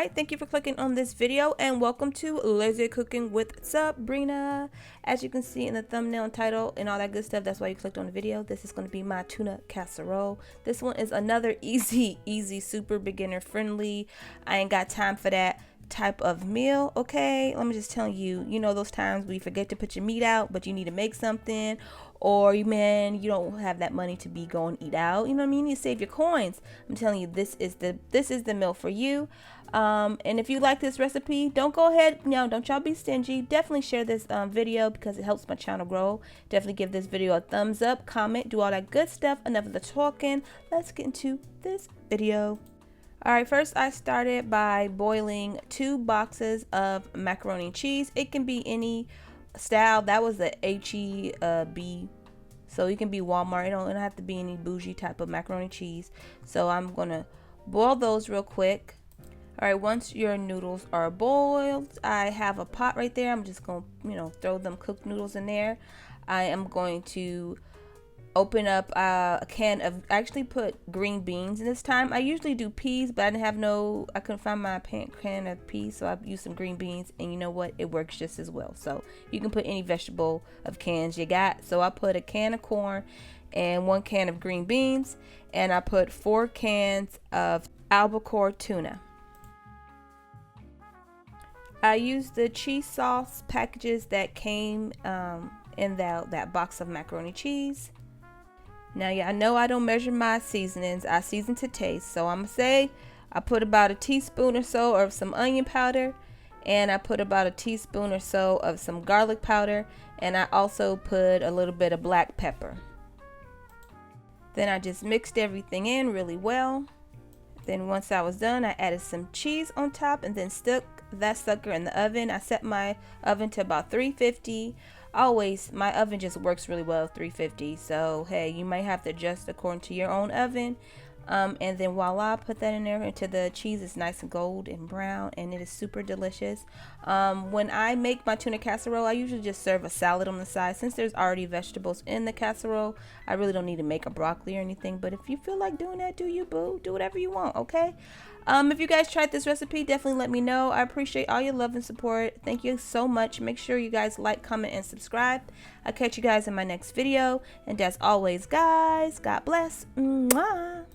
right, thank you for clicking on this video and welcome to Lazy Cooking with Sabrina. As you can see in the thumbnail and title and all that good stuff, that's why you clicked on the video. This is going to be my tuna casserole. This one is another easy, super beginner friendly. I ain't got time for that type of meal. Okay, let me just tell you, you know those times where you forget to put your meat out but you need to make something, or you don't have that money to be going eat out, you know what I mean, you need to save your coins. I'm telling you, this is the meal for you. And if you like this recipe, don't y'all be stingy. Definitely share this video because it helps my channel grow. Definitely give this video a thumbs up, comment, do all that good stuff. Enough of the talking, let's get into this video. Alright, first I started by boiling 2 boxes of macaroni and cheese. It can be any style. That was the HEB, so it can be Walmart. It don't have to be any bougie type of macaroni and cheese. So I'm gonna boil those real quick. Alright, once your noodles are boiled, I have a pot right there. I'm just gonna throw them cooked noodles in there. I am going to open up a can of, I actually put green beans in this time. I usually do peas, but I couldn't find my can of peas, so I used some green beans, and you know what, it works just as well. So you can put any vegetable of cans you got. So I put a can of corn and 1 can of green beans, and I put 4 cans of albacore tuna. I used the cheese sauce packages that came in that box of macaroni cheese. Now, yeah, I know I don't measure my seasonings. I season to taste. So I'm going to say I put about a teaspoon or so of some onion powder. And I put about a teaspoon or so of some garlic powder. And I also put a little bit of black pepper. Then I just mixed everything in really well. Then once I was done, I added some cheese on top and then stuck that sucker in the oven. I set my oven to about 350. Always, my oven just works really well at 350, so hey, you might have to adjust according to your own oven. And then voila, put that in there until the cheese is nice and gold and brown, and it is super delicious. When I make my tuna casserole, I usually just serve a salad on the side. Since there's already vegetables in the casserole, I really don't need to make a broccoli or anything, but if you feel like doing that, do you, boo? Do whatever you want, okay? If you guys tried this recipe, definitely let me know. I appreciate all your love and support. Thank you so much. Make sure you guys like, comment, and subscribe. I'll catch you guys in my next video. And as always, guys, God bless. Mwah.